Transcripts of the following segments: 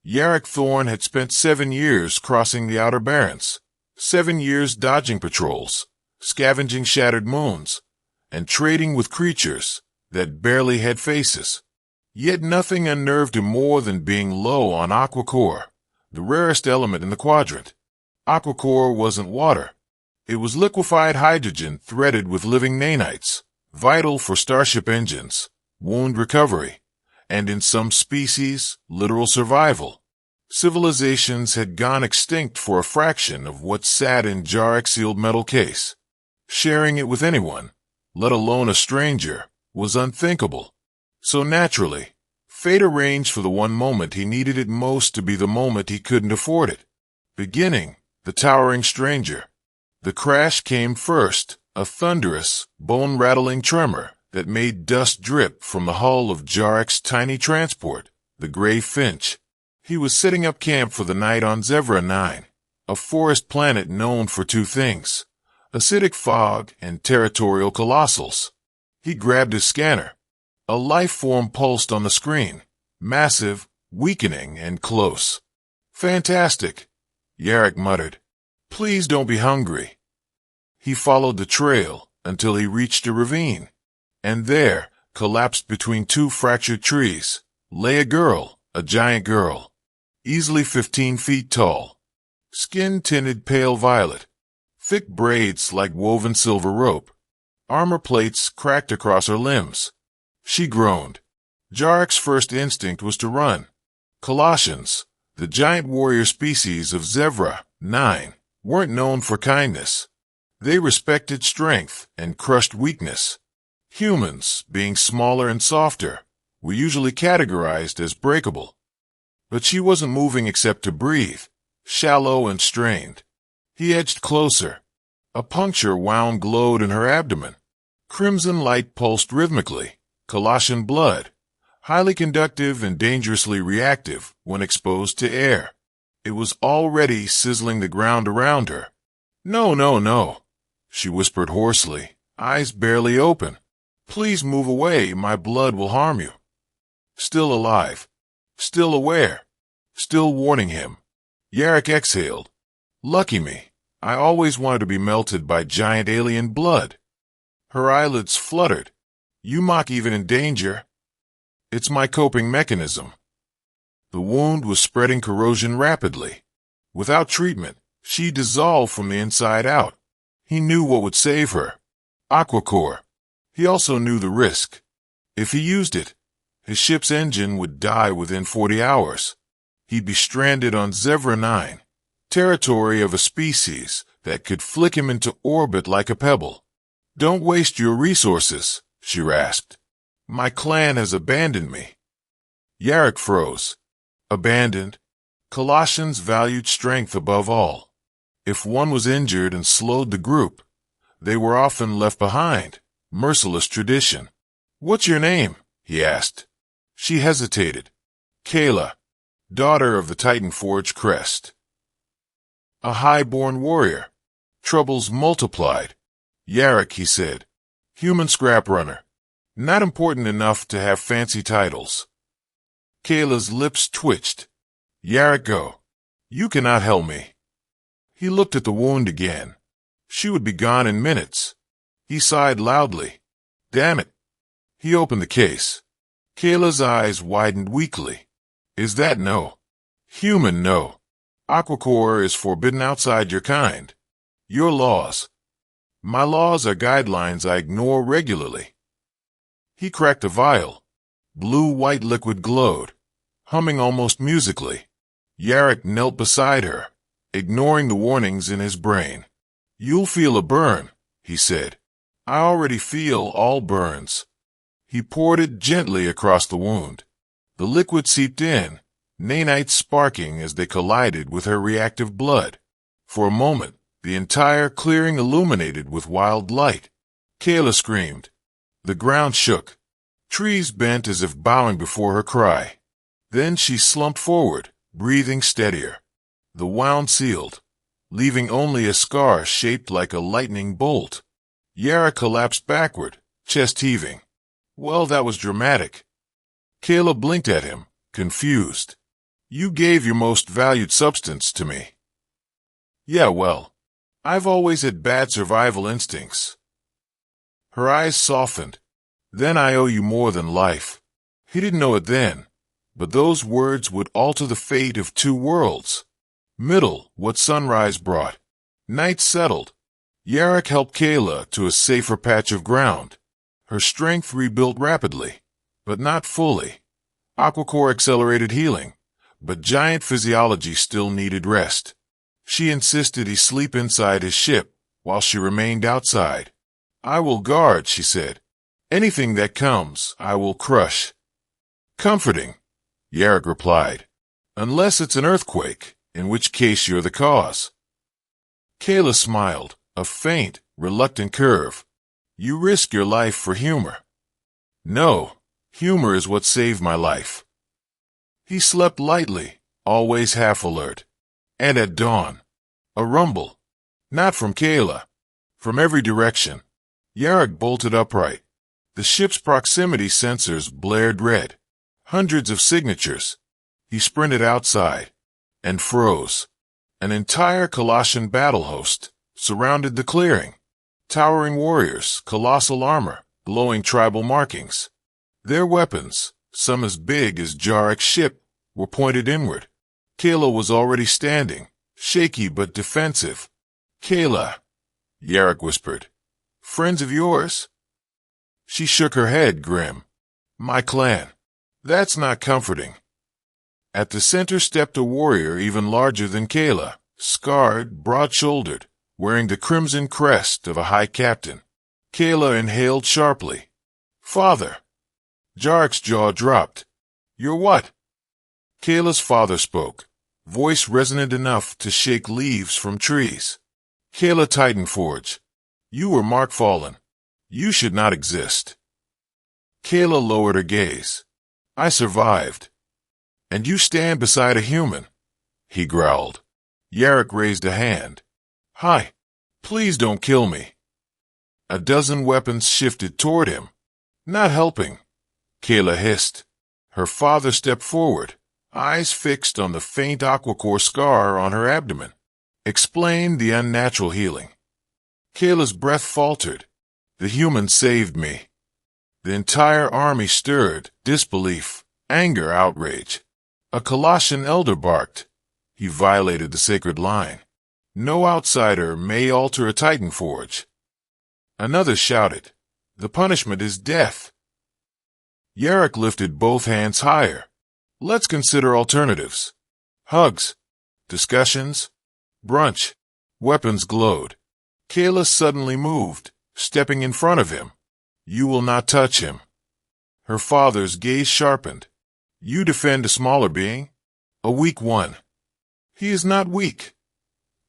Yarrick Thorne had spent 7 years crossing the Outer Barrens, 7 years dodging patrols, scavenging shattered moons, and trading with creatures that barely had faces. Yet nothing unnerved him more than being low on aquacore, the rarest element in the quadrant. Aquacore wasn't water. It was liquefied hydrogen threaded with living nanites, vital for starship engines, wound recovery, and in some species, literal survival. Civilizations had gone extinct for a fraction of what sat in Jarrick's sealed metal case. Sharing it with anyone, let alone a stranger, was unthinkable. So naturally, fate arranged for the one moment he needed it most to be the moment he couldn't afford it. Beginning, the towering stranger. The crash came first, a thunderous, bone-rattling tremor that made dust drip from the hull of Jarrick's tiny transport, the Gray Finch. He was setting up camp for the night on Zevra 9, a forest planet known for 2 things: acidic fog and territorial colossals. He grabbed his scanner. A life form pulsed on the screen, massive, weakening, and close. "Fantastic," Yarrick muttered. "Please don't be hungry." He followed the trail until he reached a ravine, and there, collapsed between 2 fractured trees, lay a girl, a giant girl, easily 15 feet tall, skin tinted pale violet, thick braids like woven silver rope, armor plates cracked across her limbs. She groaned. Jarrick's first instinct was to run. Colossians, the giant warrior species of Zevra 9, weren't known for kindness. They respected strength and crushed weakness. Humans, being smaller and softer, were usually categorized as breakable. But she wasn't moving except to breathe, shallow and strained. He edged closer. A puncture wound glowed in her abdomen. Crimson light pulsed rhythmically. Colossian blood, highly conductive and dangerously reactive when exposed to air. It was already sizzling the ground around her. "No, no, no," she whispered hoarsely, eyes barely open. "Please move away, my blood will harm you." Still alive, still aware, still warning him. Yarrick exhaled. "Lucky me. I always wanted to be melted by giant alien blood." Her eyelids fluttered. "You mock even in danger." "It's my coping mechanism." The wound was spreading corrosion rapidly. Without treatment, she dissolved from the inside out. He knew what would save her. Aquacore. He also knew the risk. If he used it, his ship's engine would die within 40 hours. He'd be stranded on Zevra 9, territory of a species that could flick him into orbit like a pebble. "Don't waste your resources," she rasped. "My clan has abandoned me." Yarrick froze. Abandoned? Colossians valued strength above all. If one was injured and slowed the group, they were often left behind. Merciless tradition. "What's your name?" he asked. She hesitated. "Kayla, daughter of the Titan Forge crest." A high-born warrior. Troubles multiplied. "Yarrick," he said. "Human scrap runner. Not important enough to have fancy titles." Kayla's lips twitched. "Yarrick, go. You cannot help me." He looked at the wound again. She would be gone in minutes. He sighed loudly. "Damn it." He opened the case. Kayla's eyes widened weakly. "Is that no? Human no. Aquacore is forbidden outside your kind. Your laws. My laws are guidelines I ignore regularly." He cracked a vial. Blue-white liquid glowed, humming almost musically. Yarrick knelt beside her, ignoring the warnings in his brain. "You'll feel a burn," he said. "I already feel all burns." He poured it gently across the wound. The liquid seeped in, nanites sparking as they collided with her reactive blood. For a moment, the entire clearing illuminated with wild light. Kayla screamed. The ground shook. Trees bent as if bowing before her cry. Then she slumped forward, breathing steadier. The wound sealed, leaving only a scar shaped like a lightning bolt. Yarrick collapsed backward, chest heaving. "Well, that was dramatic." Kayla blinked at him, confused. You gave your most valued substance to me. Yeah, well, I've always had bad survival instincts. Her eyes softened. Then I owe you more than life. He didn't know it then, but those words would alter the fate of two worlds. Middle, what sunrise brought. Night settled. Yarrick helped Kayla to a safer patch of ground. Her strength rebuilt rapidly, but not fully. Aquacore accelerated healing, but giant physiology still needed rest. She insisted he sleep inside his ship, while she remained outside. I will guard, she said. Anything that comes, I will crush. Comforting, Yarrick replied. Unless it's an earthquake, in which case you're the cause. Kayla smiled, a faint, reluctant curve. You risk your life for humor. No, humor is what saved my life. He slept lightly, always half alert. And at dawn, a rumble. Not from Kayla. From every direction. Yarrick bolted upright. The ship's proximity sensors blared red. Hundreds of signatures. He sprinted outside. And froze. An entire Colossian battle host surrounded the clearing. Towering warriors, colossal armor, glowing tribal markings. Their weapons, some as big as Yarrick's ship, were pointed inward. Kayla was already standing, shaky but defensive. Kayla, Yarrick whispered. Friends of yours? She shook her head, grim. My clan. That's not comforting. At the center stepped a warrior even larger than Kayla, scarred, broad-shouldered, wearing the crimson crest of a high captain. Kayla inhaled sharply. Father. Yarrick's jaw dropped. You're what? Kayla's father spoke, voice resonant enough to shake leaves from trees. Kayla Titanforge. You were Mark Fallen. You should not exist. Kayla lowered her gaze. I survived. And you stand beside a human, he growled. Yarrick raised a hand. Hi. Please don't kill me. A dozen weapons shifted toward him. Not helping. Kayla hissed. Her father stepped forward, eyes fixed on the faint aquacore scar on her abdomen. Explained the unnatural healing. Kayla's breath faltered. The human saved me. The entire army stirred, disbelief, anger, outrage. A Colossian elder barked. He violated the sacred line. No outsider may alter a Titanforge. Another shouted, the punishment is death. Yarrick lifted both hands higher. Let's consider alternatives. Hugs. Discussions. Brunch. Weapons glowed. Kayla suddenly moved, stepping in front of him. You will not touch him. Her father's gaze sharpened. You defend a smaller being? A weak one. He is not weak.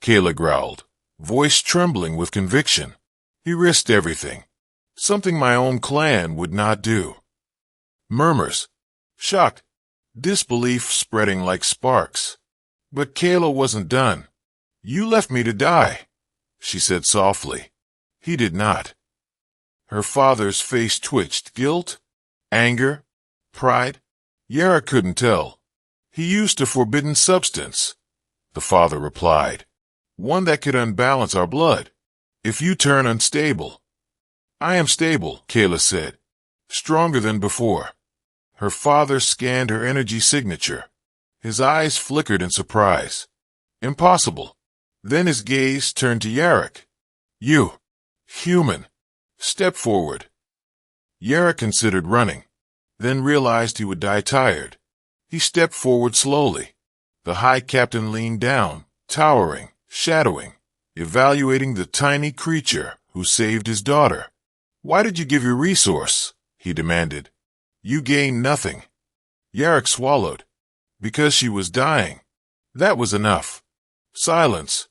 Kayla growled, voice trembling with conviction. He risked everything. Something my own clan would not do. Murmurs. Shocked. Disbelief spreading like sparks. But Kayla wasn't done. You left me to die, she said softly. He did not. Her father's face twitched. Guilt? Anger? Pride? Yarrick couldn't tell. He used a forbidden substance, the father replied. One that could unbalance our blood. If you turn unstable. I am stable, Kayla said. Stronger than before. Her father scanned her energy signature. His eyes flickered in surprise. Impossible. Then his gaze turned to Yarrick. You. Human. Step forward. Yarrick considered running, then realized he would die tired. He stepped forward slowly. The High Captain leaned down, towering, shadowing, evaluating the tiny creature who saved his daughter. Why did you give your resource? He demanded. You gained nothing. Yarrick swallowed. Because she was dying. That was enough. Silence.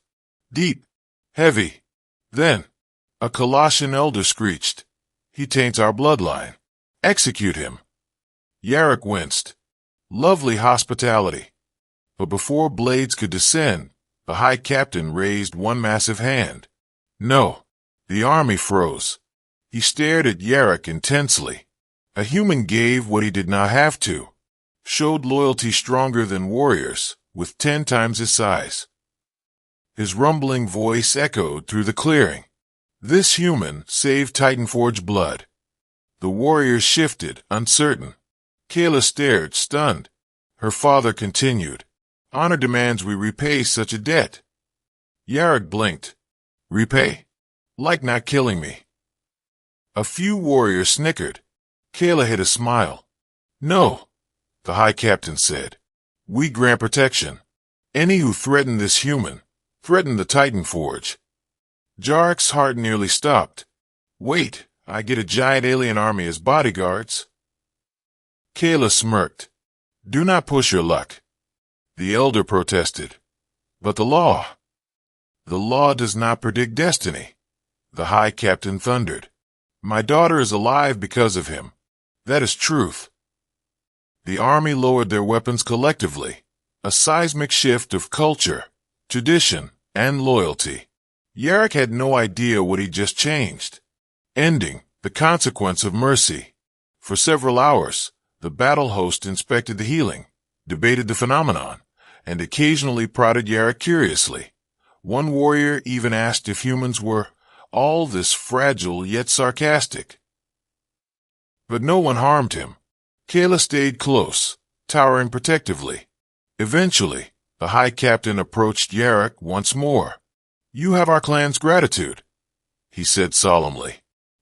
Deep. Heavy. Then, a Colossian elder screeched. He taints our bloodline. Execute him. Yarrick winced. Lovely hospitality. But before blades could descend, the High Captain raised one massive hand. No. The army froze. He stared at Yarrick intensely. A human gave what he did not have to. showed loyalty stronger than warriors, with 10 times his size. His rumbling voice echoed through the clearing. This human saved Titanforge blood. The warriors shifted, uncertain. Kayla stared, stunned. Her father continued. Honor demands we repay such a debt. Yarrick blinked. Repay? Like not killing me. A few warriors snickered. Kayla hid a smile. No, the High Captain said. We grant protection. Any who threaten this human, threaten the Titanforge. Yarrick's heart nearly stopped. Wait, I get a giant alien army as bodyguards? Kayla smirked. Do not push your luck. The elder protested. But the law. The law does not predict destiny. The High Captain thundered. My daughter is alive because of him. That is truth. The army lowered their weapons collectively, a seismic shift of culture, tradition, and loyalty. Yarrick had no idea what he just changed. Ending, the consequence of mercy. For several hours, the battle host inspected the healing, debated the phenomenon, and occasionally prodded Yarrick curiously. One warrior even asked if humans were all this fragile yet sarcastic. But no one harmed him. Kayla stayed close, towering protectively. Eventually, the High Captain approached Yarrick once more. You have our clan's gratitude, he said solemnly.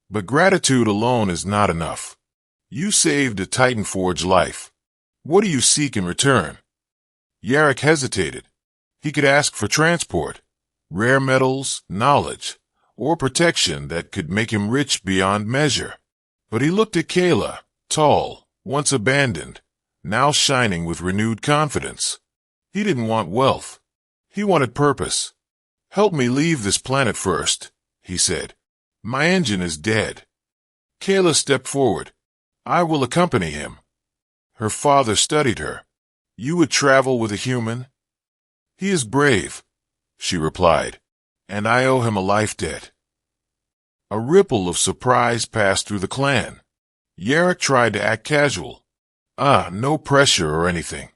But gratitude alone is not enough. You saved a Titanforge life. What do you seek in return? Yarrick hesitated. He could ask for transport, rare metals, knowledge, or protection that could make him rich beyond measure. But he looked at Kayla, tall, once abandoned, now shining with renewed confidence. He didn't want wealth. He wanted purpose. Help me leave this planet first, he said. My engine is dead. Kayla stepped forward. I will accompany him. Her father studied her. You would travel with a human? He is brave, she replied, and I owe him a life debt. A ripple of surprise passed through the clan. Yarrick tried to act casual. No pressure or anything.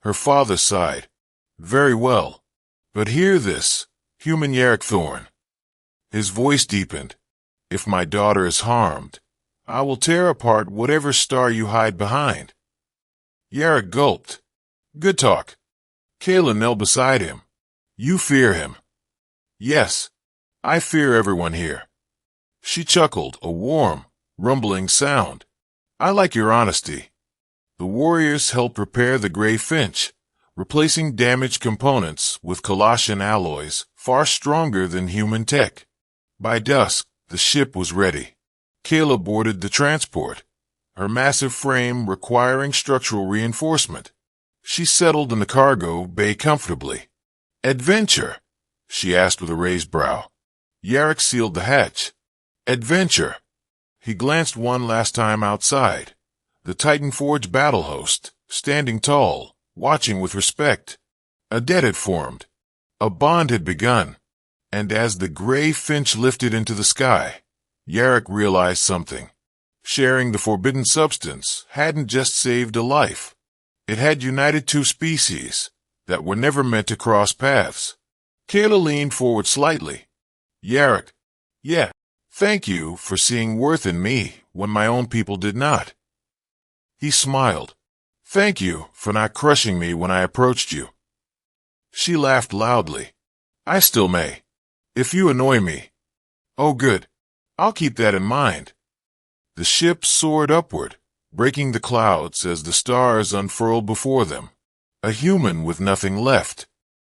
Her father sighed. Very well. But hear this, human Yarrick Thorn. His voice deepened. If my daughter is harmed, I will tear apart whatever star you hide behind. Yarrick gulped. Good talk. Kayla knelt beside him. You fear him. Yes, I fear everyone here. She chuckled, a warm, rumbling sound. I like your honesty. The warriors helped repair the Gray Finch, replacing damaged components with Colossian alloys far stronger than human tech. By dusk, the ship was ready. Kayla boarded the transport, her massive frame requiring structural reinforcement. She settled in the cargo bay comfortably. Adventure? She asked with a raised brow. Yarrick sealed the hatch. Adventure. He glanced one last time outside. The Titanforge battle host, standing tall, watching with respect. A debt had formed. A bond had begun. And as the Gray Finch lifted into the sky, Yarrick realized something. Sharing the forbidden substance hadn't just saved a life. It had united two species that were never meant to cross paths. Kayla leaned forward slightly. Yarrick, yeah, thank you for seeing worth in me when my own people did not. He smiled. Thank you for not crushing me when I approached you. She laughed loudly. I still may. If you annoy me. Oh, good. I'll keep that in mind. The ship soared upward, breaking the clouds as the stars unfurled before them. A human with nothing left.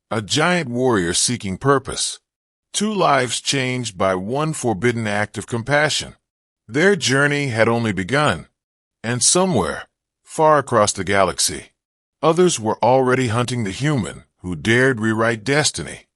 A giant warrior seeking purpose. Two lives changed by one forbidden act of compassion. Their journey had only begun. And somewhere, far across the galaxy, others were already hunting the human who dared rewrite destiny.